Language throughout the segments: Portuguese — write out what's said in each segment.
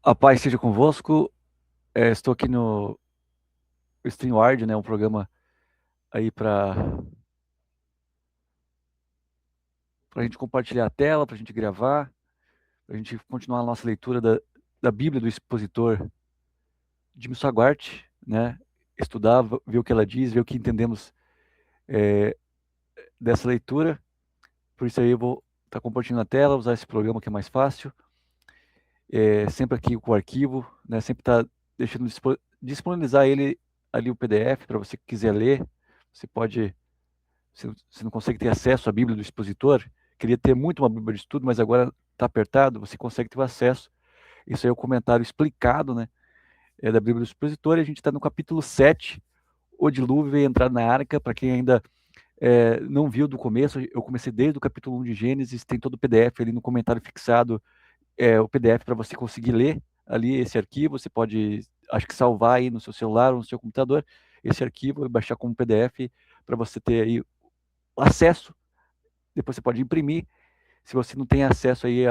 A paz seja convosco. Estou aqui no StreamYard, né, um programa aí para a gente compartilhar a tela, para a gente gravar, para a gente continuar a nossa leitura da Bíblia do expositor Jimmy Swaggart, né, estudar, ver o que ela diz, ver o que entendemos é, dessa leitura. Por isso aí eu vou estar compartilhando a tela, usar esse programa que é mais fácil. Sempre aqui com o arquivo, né, sempre está deixando disponibilizar ele ali o PDF para você que quiser ler. Você pode. Você não consegue ter acesso à Bíblia do expositor, queria ter muito uma Bíblia de estudo, mas agora está apertado, você consegue ter o acesso. Isso aí é o comentário explicado, né, da Bíblia do expositor, e a gente está no capítulo 7, o dilúvio e entrar na arca. Para quem ainda não viu do começo, eu comecei desde o capítulo 1 de Gênesis, tem todo o PDF ali no comentário fixado, o PDF para você conseguir ler ali esse arquivo. Você pode, acho que salvar aí no seu celular ou no seu computador esse arquivo e baixar como PDF para você ter aí acesso. Depois você pode imprimir. Se você não tem acesso aí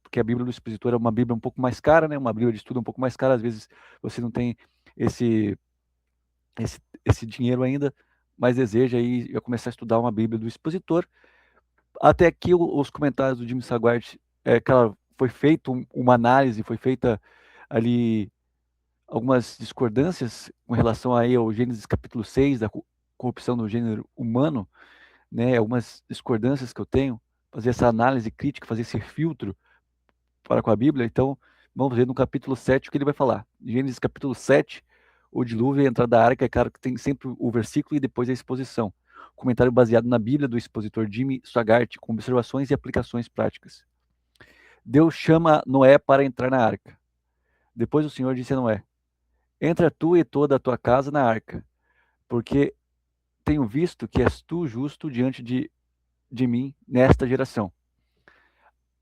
porque a Bíblia do expositor é uma Bíblia um pouco mais cara, né? Uma Bíblia de estudo um pouco mais cara, às vezes você não tem esse, esse dinheiro ainda, mas deseja aí já começar a estudar uma Bíblia do expositor. Até aqui os comentários do Jimmy Swaggart, claro, foi feita uma análise, foi feita ali algumas discordâncias com relação aí ao Gênesis capítulo 6, da corrupção do gênero humano, né? Algumas discordâncias que eu tenho, fazer essa análise crítica, fazer esse filtro para com a Bíblia. Então, vamos ver no capítulo 7 o que ele vai falar. Gênesis capítulo 7, o dilúvio e a entrada da arca. É claro que tem sempre o versículo e depois a exposição. Comentário baseado na Bíblia do expositor Jimmy Swaggart, com observações e aplicações práticas. Deus chama Noé para entrar na arca. Depois o Senhor disse a Noé: Entra tu e toda a tua casa na arca, porque tenho visto que és tu justo diante de mim nesta geração.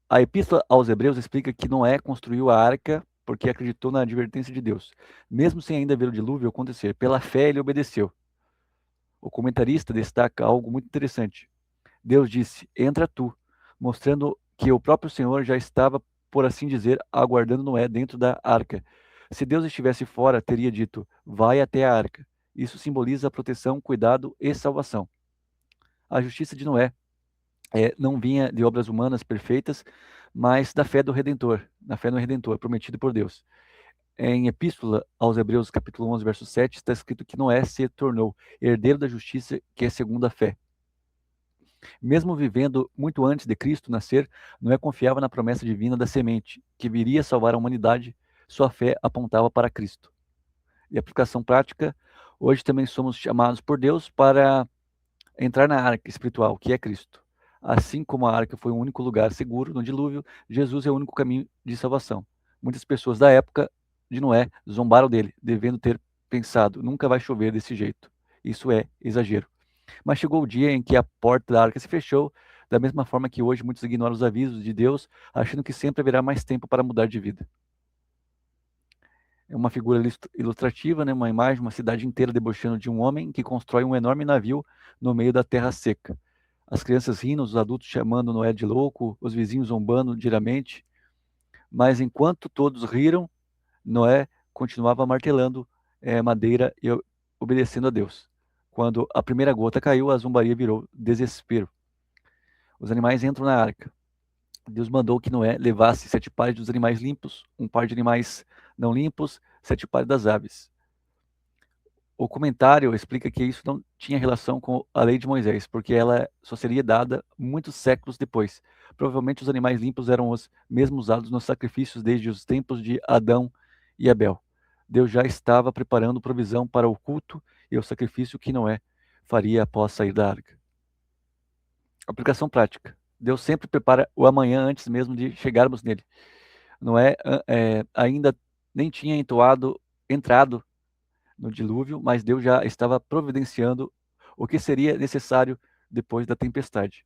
A Epístola aos Hebreus explica que Noé construiu a arca porque acreditou na advertência de Deus, mesmo sem ainda ver o dilúvio acontecer. Pela fé ele obedeceu. O comentarista destaca algo muito interessante. Deus disse: Entra tu, mostrando que o próprio Senhor já estava, por assim dizer, aguardando Noé dentro da arca. Se Deus estivesse fora, teria dito: Vai até a arca. Isso simboliza proteção, cuidado e salvação. A justiça de Noé não vinha de obras humanas perfeitas, mas da fé do Redentor, da fé no Redentor, prometido por Deus. Em Epístola aos Hebreus, capítulo 11, verso 7, está escrito que Noé se tornou herdeiro da justiça, que é segundo a fé. Mesmo vivendo muito antes de Cristo nascer, Noé confiava na promessa divina da semente, que viria salvar a humanidade. Sua fé apontava para Cristo. E aplicação prática: hoje também somos chamados por Deus para entrar na arca espiritual, que é Cristo. Assim como a arca foi o único lugar seguro no dilúvio, Jesus é o único caminho de salvação. Muitas pessoas da época de Noé zombaram dele, devendo ter pensado: nunca vai chover desse jeito. Isso é exagero. Mas chegou o dia em que a porta da arca se fechou, da mesma forma que hoje muitos ignoram os avisos de Deus, achando que sempre haverá mais tempo para mudar de vida. É uma figura ilustrativa, né? Uma imagem, uma cidade inteira debochando de um homem que constrói um enorme navio no meio da terra seca. As crianças rindo, os adultos chamando Noé de louco, os vizinhos zombando diariamente. Mas enquanto todos riram, Noé continuava martelando madeira e obedecendo a Deus. Quando a primeira gota caiu, a zombaria virou desespero. Os animais entram na arca. Deus mandou que Noé levasse 7 pares dos animais limpos, um par de animais não limpos, 7 pares das aves. O comentário explica que isso não tinha relação com a lei de Moisés, porque ela só seria dada muitos séculos depois. Provavelmente os animais limpos eram os mesmos usados nos sacrifícios desde os tempos de Adão e Abel. Deus já estava preparando provisão para o culto e o sacrifício que Noé faria após sair da arca. Aplicação prática: Deus sempre prepara o amanhã antes mesmo de chegarmos nele. Noé ainda nem tinha entrado no dilúvio, mas Deus já estava providenciando o que seria necessário depois da tempestade.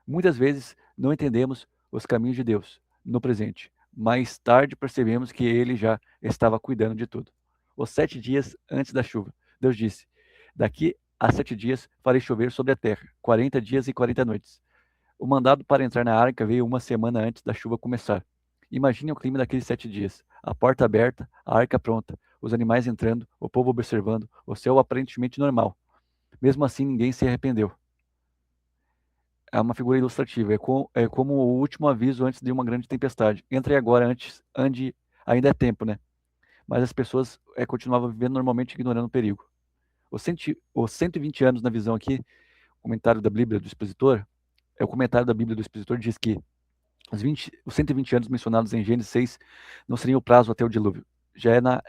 Muitas vezes não entendemos os caminhos de Deus no presente. Mais tarde percebemos que ele já estava cuidando de tudo. Os 7 dias antes da chuva, Deus disse: Daqui a 7 dias farei chover sobre a terra, 40 dias e 40 noites. O mandado para entrar na arca veio uma semana antes da chuva começar. Imagine o clima daqueles 7 dias. A porta aberta, a arca pronta, os animais entrando, o povo observando, o céu aparentemente normal. Mesmo assim, ninguém se arrependeu. É uma figura ilustrativa, é como o último aviso antes de uma grande tempestade. Entre agora, antes, ande, ainda é tempo, né? Mas as pessoas continuavam vivendo normalmente, ignorando o perigo. Os 120 anos na visão aqui, comentário da Bíblia do Expositor, o comentário da Bíblia do Expositor diz que os 120 anos mencionados em Gênesis 6 não seriam o prazo até o dilúvio. Já é na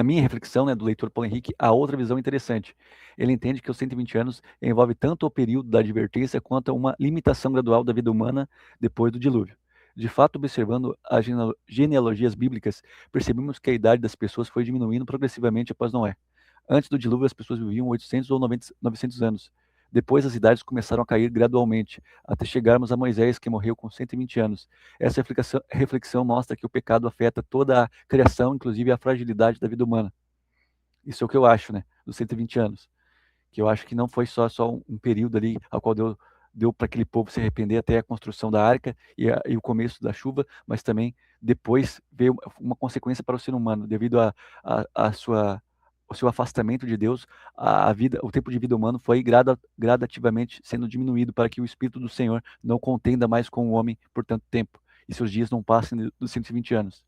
minha reflexão, né, do leitor Paulo Henrique, há outra visão interessante. Ele entende que os 120 anos envolve tanto o período da advertência quanto uma limitação gradual da vida humana depois do dilúvio. De fato, observando as genealogias bíblicas, percebemos que a idade das pessoas foi diminuindo progressivamente após Noé. Antes do dilúvio, as pessoas viviam 800 ou 900 anos. Depois, as idades começaram a cair gradualmente, até chegarmos a Moisés, que morreu com 120 anos. Essa reflexão mostra que o pecado afeta toda a criação, inclusive a fragilidade da vida humana. Isso é o que eu acho, né, dos 120 anos. Que eu acho que não foi só um período ali ao qual deu para aquele povo se arrepender até a construção da arca e o começo da chuva, mas também depois veio uma consequência para o ser humano, devido a sua o seu afastamento de Deus, o tempo de vida humano foi gradativamente sendo diminuído para que o Espírito do Senhor não contenda mais com o homem por tanto tempo e seus dias não passem dos 120 anos.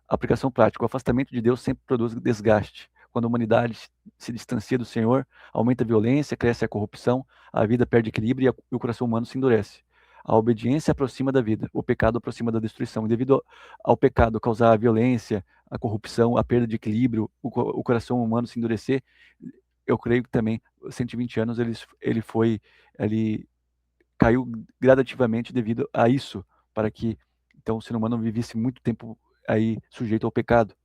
Aplicação prática. O afastamento de Deus sempre produz desgaste. Quando a humanidade se distancia do Senhor, aumenta a violência, cresce a corrupção, a vida perde equilíbrio e o coração humano se endurece. A obediência aproxima da vida, o pecado aproxima da destruição. E devido ao pecado causar a violência, a corrupção, a perda de equilíbrio, o coração humano se endurecer, eu creio que também, 120 anos, ele caiu gradativamente devido a isso, para que então o ser humano vivesse muito tempo aí sujeito ao pecado.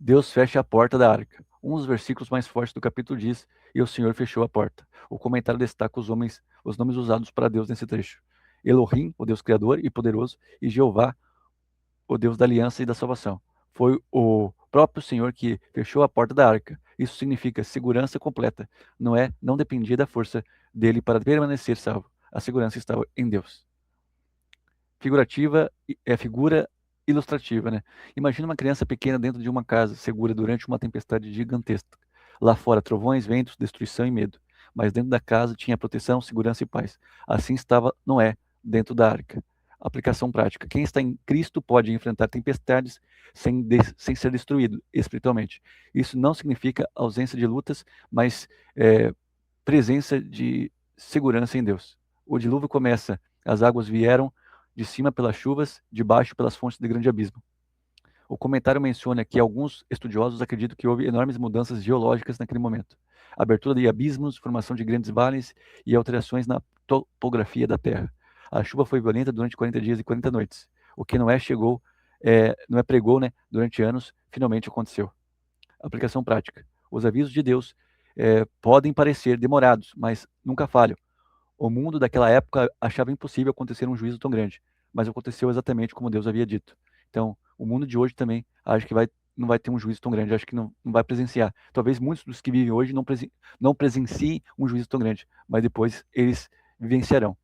Deus fecha a porta da arca. Um dos versículos mais fortes do capítulo diz: "E o Senhor fechou a porta." O comentário destaca os nomes usados para Deus nesse trecho: Elohim, o Deus criador e poderoso, e Jeová, o Deus da aliança e da salvação. Foi o próprio Senhor que fechou a porta da arca. Isso significa segurança completa. Não dependia da força dele para permanecer salvo. A segurança estava em Deus. Figurativa é figura ilustrativa, né? Imagina uma criança pequena dentro de uma casa segura durante uma tempestade gigantesca. Lá fora, trovões, ventos, destruição e medo. Mas dentro da casa tinha proteção, segurança e paz. Assim estava Noé dentro da arca. Aplicação prática. Quem está em Cristo pode enfrentar tempestades sem ser destruído espiritualmente. Isso não significa ausência de lutas, mas presença de segurança em Deus. O dilúvio começa, as águas vieram de cima pelas chuvas, de baixo pelas fontes de grande abismo. O comentário menciona que alguns estudiosos acreditam que houve enormes mudanças geológicas naquele momento. Abertura de abismos, formação de grandes vales e alterações na topografia da Terra. A chuva foi violenta durante 40 dias e 40 noites. O que Noé pregou, né, durante anos, finalmente aconteceu. Aplicação prática. Os avisos de Deus podem parecer demorados, mas nunca falham. O mundo daquela época achava impossível acontecer um juízo tão grande, mas aconteceu exatamente como Deus havia dito. Então, o mundo de hoje também acho que não vai ter um juízo tão grande, acho que não vai presenciar. Talvez muitos dos que vivem hoje não presenciem um juízo tão grande, mas depois eles vivenciarão.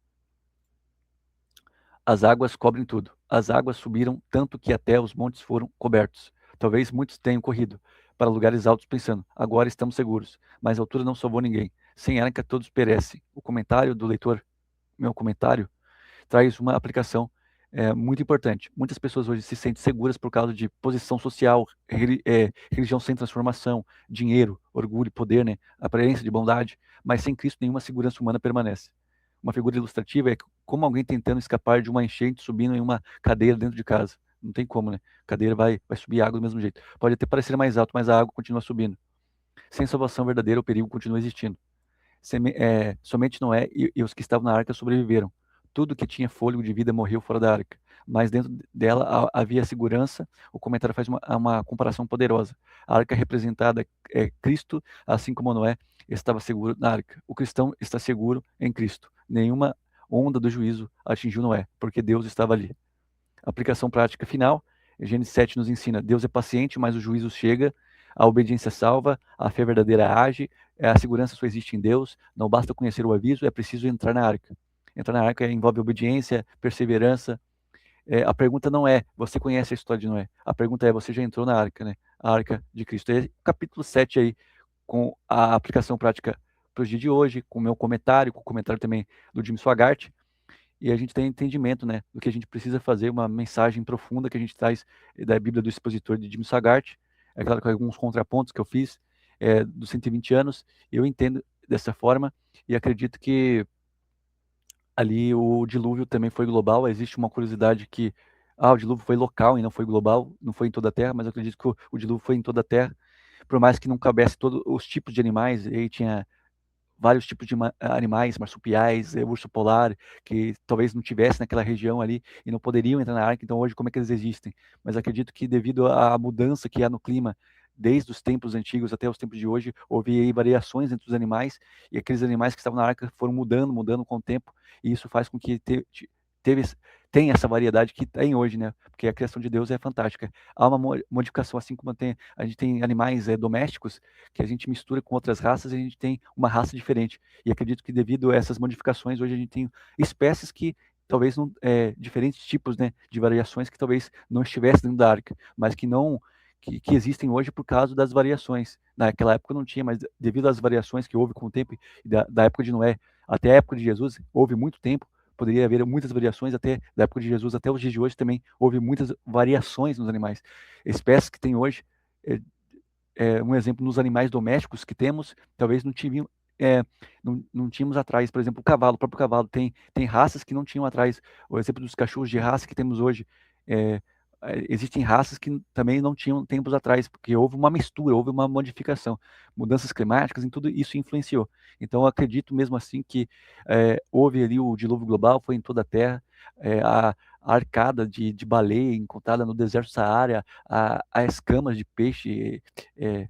As águas cobrem tudo. As águas subiram tanto que até os montes foram cobertos. Talvez muitos tenham corrido para lugares altos pensando: agora estamos seguros. Mas a altura não salvou ninguém. Sem arca todos perecem. O comentário do leitor, meu comentário, traz uma aplicação muito importante. Muitas pessoas hoje se sentem seguras por causa de posição social, religião sem transformação, dinheiro, orgulho, poder, né? Aparência de bondade, mas sem Cristo nenhuma segurança humana permanece. Uma figura ilustrativa é como alguém tentando escapar de uma enchente subindo em uma cadeira dentro de casa. Não tem como, né? A cadeira vai subir água do mesmo jeito. Pode até parecer mais alto, mas a água continua subindo. Sem salvação verdadeira, o perigo continua existindo. Somente Noé e os que estavam na arca sobreviveram. Tudo que tinha fôlego de vida morreu fora da arca. Mas dentro dela havia segurança. O comentário faz uma comparação poderosa. A arca representada é Cristo, assim como Noé estava seguro na arca. O cristão está seguro em Cristo. Nenhuma onda do juízo atingiu Noé, porque Deus estava ali. Aplicação prática final. Gênesis 7 nos ensina: Deus é paciente, mas o juízo chega. A obediência salva, a fé verdadeira age, a segurança só existe em Deus. Não basta conhecer o aviso, é preciso entrar na arca. Entrar na arca envolve obediência, perseverança, A pergunta não é, você conhece a história de Noé? A pergunta é, você já entrou na arca, né? A arca de Cristo. E capítulo 7 aí, com a aplicação prática para os dias de hoje, com o meu comentário, com o comentário também do Jim Swaggart, e a gente tem entendimento, né, do que a gente precisa fazer, uma mensagem profunda que a gente traz da Bíblia do Expositor de Jim Swaggart, é claro que alguns contrapontos que eu fiz dos 120 anos, eu entendo dessa forma, e acredito que ali o dilúvio também foi global. Existe uma curiosidade que o dilúvio foi local e não foi global, não foi em toda a Terra, mas eu acredito que o dilúvio foi em toda a Terra, por mais que não coubesse todos os tipos de animais, e aí tinha vários tipos de animais, marsupiais, urso polar, que talvez não tivesse naquela região ali e não poderiam entrar na arca, então hoje como é que eles existem? Mas acredito que devido à mudança que há no clima, desde os tempos antigos até os tempos de hoje, houve aí variações entre os animais, e aqueles animais que estavam na arca foram mudando com o tempo, e isso faz com que teve, tem essa variedade que tem hoje, né? Porque a criação de Deus é fantástica. Há uma modificação, assim como a gente tem animais domésticos, que a gente mistura com outras raças e a gente tem uma raça diferente. E acredito que devido a essas modificações, hoje a gente tem espécies que talvez não, diferentes tipos, né, de variações que talvez não estivessem dentro da arca, mas que não que existem hoje por causa das variações. Naquela época não tinha, mas devido às variações que houve com o tempo, da época de Noé até a época de Jesus, houve muito tempo, poderia haver muitas variações até da época de Jesus até os dias de hoje também houve muitas variações nos animais. Espécies que tem hoje, um exemplo nos animais domésticos que temos, talvez não tínhamos atrás. Por exemplo, o próprio cavalo tem raças que não tinham atrás. O exemplo dos cachorros de raça que temos hoje, é, existem raças que também não tinham tempos atrás, porque houve uma mistura, houve uma modificação, mudanças climáticas, e tudo isso influenciou. Então, eu acredito mesmo assim que houve ali o dilúvio global, foi em toda a Terra, a arcada de baleia encontrada no deserto do Saara, as escamas de peixe, é,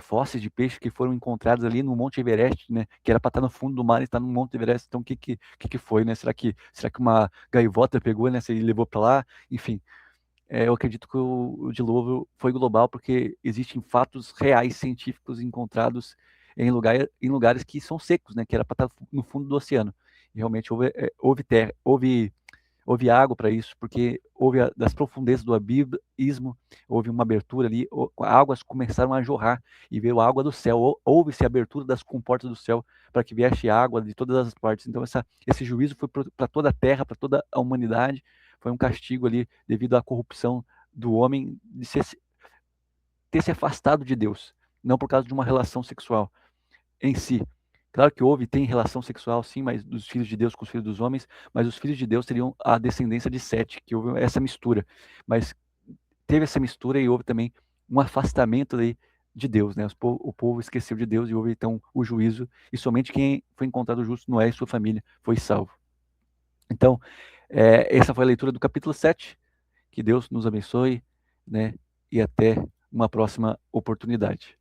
fósseis de peixe que foram encontrados ali no Monte Everest, né? Que era para estar no fundo do mar e está no Monte Everest. Então, o que foi, né? Será que uma gaivota pegou, né? E levou para lá? Enfim, eu acredito que o dilúvio foi global porque existem fatos reais científicos encontrados em lugares que são secos, né? Que era para estar no fundo do oceano. E realmente houve terra, houve água para isso, porque houve das profundezas do abismo, houve uma abertura ali, águas começaram a jorrar e veio água do céu, houve-se abertura das comportas do céu para que viesse água de todas as partes. Então esse juízo foi para toda a terra, para toda a humanidade, foi um castigo ali devido à corrupção do homem de ter se afastado de Deus, não por causa de uma relação sexual em si. Claro que tem relação sexual sim, mas dos filhos de Deus com os filhos dos homens, mas os filhos de Deus teriam a descendência de Sete, que houve essa mistura. Mas teve essa mistura e houve também um afastamento aí de Deus, né? O povo esqueceu de Deus e houve então o juízo, e somente quem foi encontrado justo, Noé e sua família, foi salvo. Então, essa foi a leitura do capítulo 7. Que Deus nos abençoe, né? E até uma próxima oportunidade.